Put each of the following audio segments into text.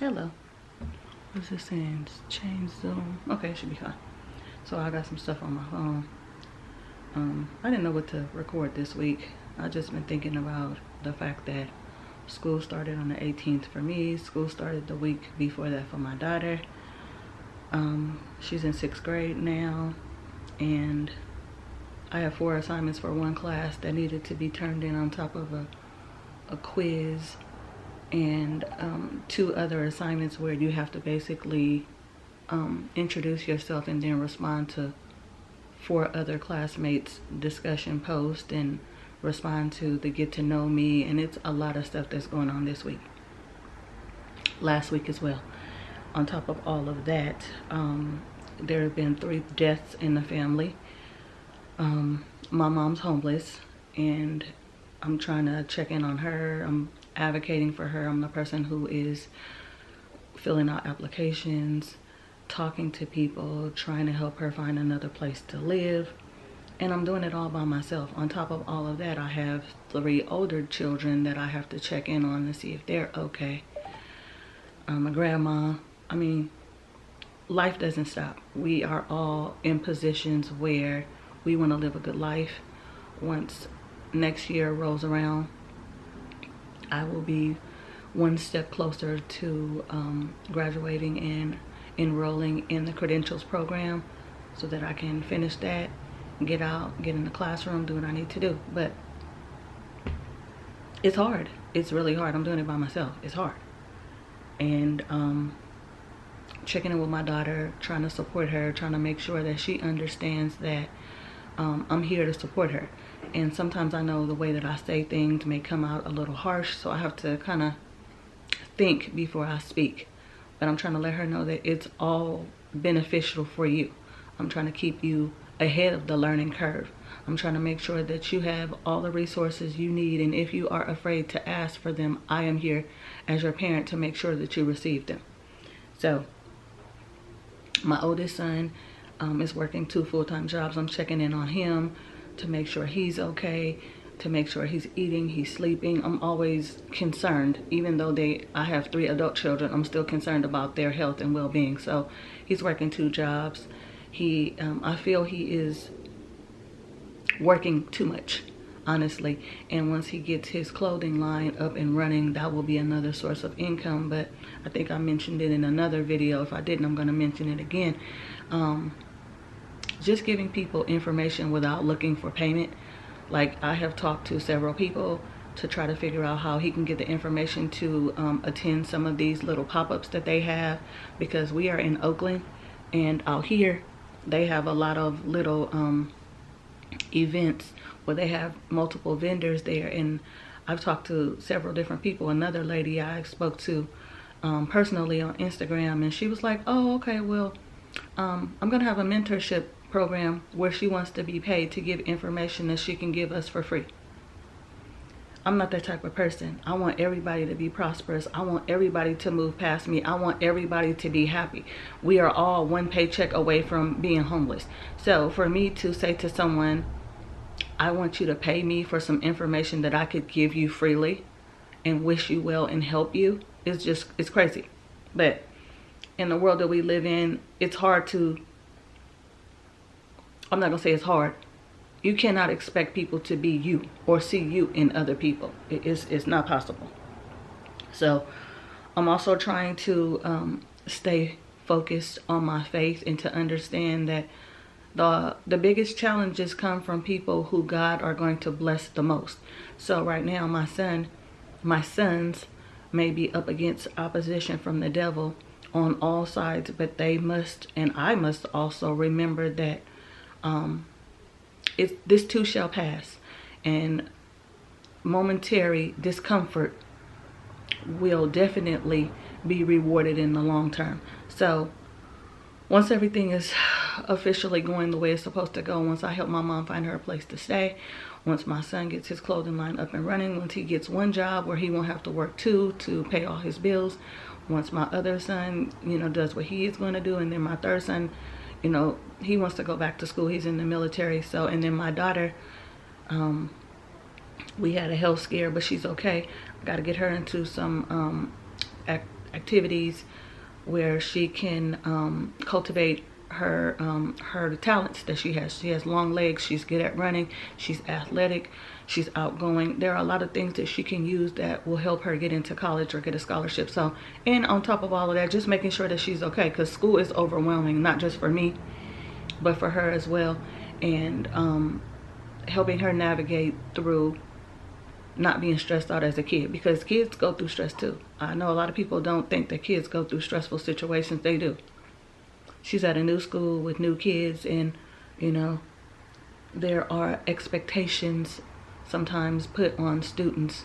Hello. What's this saying? Change Zoom. Okay, it should be fine. So I got some stuff on my phone. I didn't know what to record this week. I just been thinking about the fact that school started on the 18th for me. School started the week before that for my daughter. She's in 6th grade now, and I have 4 assignments for one class that needed to be turned in on top of a quiz, and 2 other assignments where you have to basically introduce yourself and then respond to 4 other classmates' discussion post and respond to the get to know me. And it's a lot of stuff that's going on this week, last week as well. On top of all of that, there have been 3 deaths in the family. My mom's homeless, and I'm trying to check in on her. I'm advocating for her. I'm the person who is filling out applications, talking to people, trying to help her find another place to live. And I'm doing it all by myself. On top of all of that, I have 3 older children that I have to check in on to see if they're okay. My grandma. I mean, life doesn't stop. We are all in positions where we want to live a good life. Once next year rolls around, I will be one step closer to graduating and enrolling in the credentials program so that I can finish that, get out, get in the classroom, do what I need to do. But it's hard. It's really hard. I'm doing it by myself. It's hard. And checking in with my daughter, trying to support her, trying to make sure that she understands that I'm here to support her. And sometimes I know the way that I say things may come out a little harsh, so I have to kind of think before I speak. But I'm trying to let her know that it's all beneficial for you. I'm trying to keep you ahead of the learning curve. I'm trying to make sure that you have all the resources you need, and if you are afraid to ask for them, I am here as your parent to make sure that you receive them. So my oldest son is working 2 full-time jobs. I'm checking in on him to make sure he's okay, to make sure he's eating, he's sleeping. I'm always concerned. Even though I have 3 adult children, I'm still concerned about their health and well-being. So he's working 2 jobs. I feel he is working too much, honestly. And once he gets his clothing line up and running, that will be another source of income. But I think I mentioned it in another video. If I didn't, I'm going to mention it again. Just giving people information without looking for payment. Like, I have talked to several people to try to figure out how he can get the information to attend some of these little pop-ups that they have, because we are in Oakland, and out here they have a lot of little events where they have multiple vendors there. And I've talked to several different people. Another lady I spoke to personally on Instagram, and she was like, oh, okay, well, I'm gonna have a mentorship program where she wants to be paid to give information that she can give us for free. I'm not that type of person. I want everybody to be prosperous. I want everybody to move past me. I want everybody to be happy. We are all one paycheck away from being homeless. So for me to say to someone, I want you to pay me for some information that I could give you freely and wish you well and help you, it's crazy. But in the world that we live in, it's hard to, I'm not gonna say it's hard. You cannot expect people to be you or see you in other people. It's not possible. So I'm also trying to stay focused on my faith and to understand that the biggest challenges come from people who God are going to bless the most. So right now my sons may be up against opposition from the devil on all sides, but they must, and I must also remember that this too shall pass, and momentary discomfort will definitely be rewarded in the long term. So once everything is officially going the way it's supposed to go, once I help my mom find her a place to stay, once my son gets his clothing line up and running, once he gets one job where he won't have to work 2 to pay all his bills, once my other son, does what he is going to do, and then my 3rd son, he wants to go back to school. He's in the military. So, and then my daughter, we had a health scare, but she's okay. Got to get her into some activities where she can cultivate her talents that she has. She has long legs. She's good at running. She's athletic. She's outgoing. There are a lot of things that she can use that will help her get into college or get a scholarship. So, and on top of all of that, just making sure that she's okay, because school is overwhelming, not just for me, but for her as well. And helping her navigate through not being stressed out as a kid, because kids go through stress too. I know a lot of people don't think that kids go through stressful situations. They do. She's at a new school with new kids, and you know, there are expectations sometimes put on students,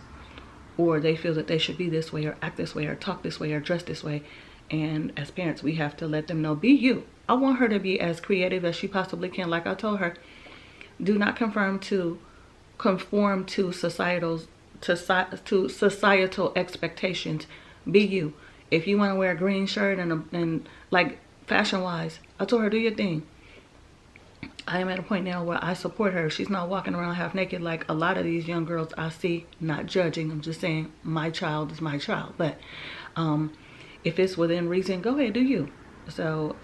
or they feel that they should be this way or act this way or talk this way or dress this way. And as parents, we have to let them know, be you. I want her to be as creative as she possibly can. Like I told her, do not conform to societal expectations. Be you. If you want to wear a green shirt and like fashion wise, I told her, do your thing. I am at a point now where I support her. She's not walking around half naked like a lot of these young girls I see. Not judging, I'm just saying my child is my child. But if it's within reason, go ahead, do you. So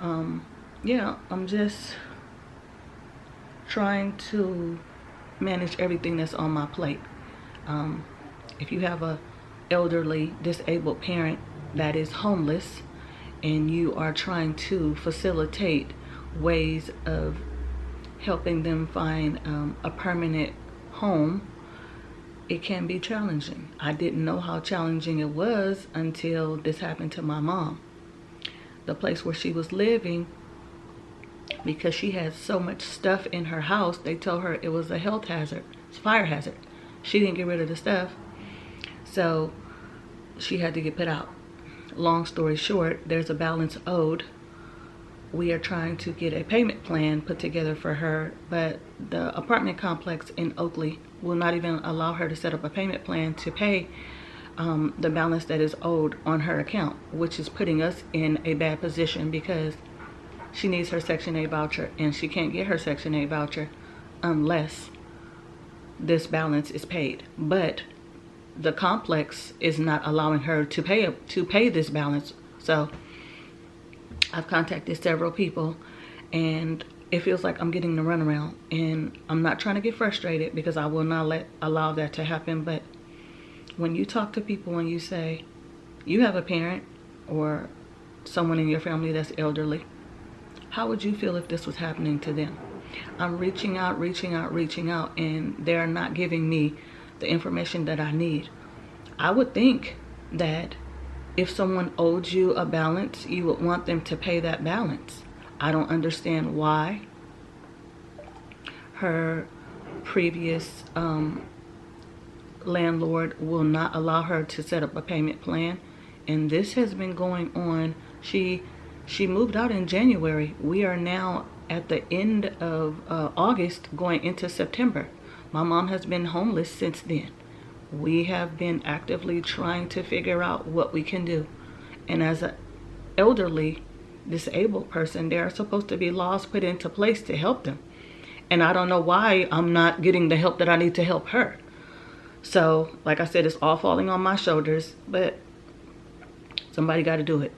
yeah, I'm just trying to manage everything that's on my plate. If you have a elderly disabled parent that is homeless and you are trying to facilitate ways of helping them find a permanent home, it can be challenging. I didn't know how challenging it was until this happened to my mom. The place where she was living, because she had so much stuff in her house, they told her it was a health hazard. It's a fire hazard. She didn't get rid of the stuff, so she had to get put out. Long story short, there's a balance owed. We are trying to get a payment plan put together for her, but the apartment complex in Oakley will not even allow her to set up a payment plan to pay the balance that is owed on her account, which is putting us in a bad position because she needs her Section 8 voucher, and she can't get her Section 8 voucher unless this balance is paid. But the complex is not allowing her to pay this balance. So I've contacted several people, and it feels like I'm getting the runaround. And I'm not trying to get frustrated, because I will not allow that to happen. But when you talk to people and you say you have a parent or someone in your family that's elderly, how would you feel if this was happening to them? I'm reaching out, and they're not giving me the information that I need. I would think that if someone owed you a balance, you would want them to pay that balance. I don't understand why her previous landlord will not allow her to set up a payment plan. And this has been going on. She moved out in January. We are now at the end of August going into September. My mom has been homeless since then. We have been actively trying to figure out what we can do. And as an elderly disabled person, there are supposed to be laws put into place to help them. And I don't know why I'm not getting the help that I need to help her. So, like I said, it's all falling on my shoulders, but somebody got to do it.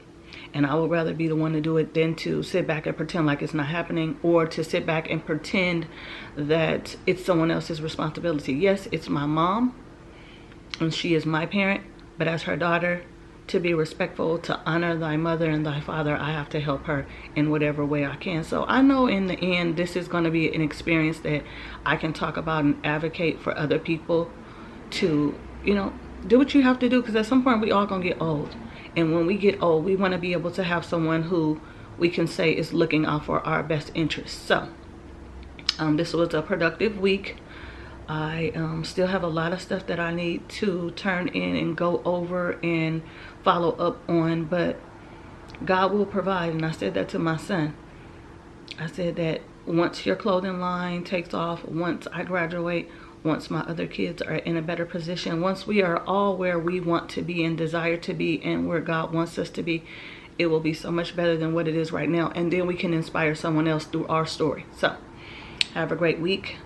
And I would rather be the one to do it than to sit back and pretend like it's not happening, or to sit back and pretend that it's someone else's responsibility. Yes, it's my mom, and she is my parent, but as her daughter, to be respectful, to honor thy mother and thy father, I have to help her in whatever way I can. So I know in the end, this is going to be an experience that I can talk about and advocate for other people to, you know, do what you have to do, because at some point we all gonna get old. And when we get old, we want to be able to have someone who we can say is looking out for our best interests. So this was a productive week. I still have a lot of stuff that I need to turn in and go over and follow up on, but God will provide. And I said that to my son. I said that once your clothing line takes off, once I graduate, once my other kids are in a better position, once we are all where we want to be and desire to be and where God wants us to be, it will be so much better than what it is right now. And then we can inspire someone else through our story. So have a great week.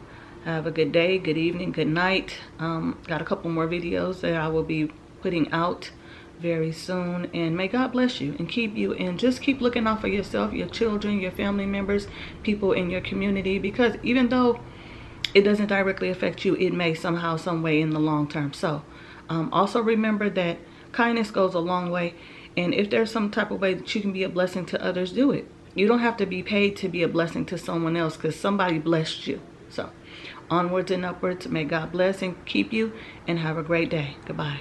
Have a good day, good evening, good night. Got a couple more videos that I will be putting out very soon, and may God bless you and keep you, and just keep looking out for yourself, your children, your family members, people in your community, because even though it doesn't directly affect you, it may somehow, some way in the long term. So also remember that kindness goes a long way, and if there's some type of way that you can be a blessing to others, do it. You don't have to be paid to be a blessing to someone else, because somebody blessed you. So onwards and upwards. May God bless and keep you, and have a great day. Goodbye.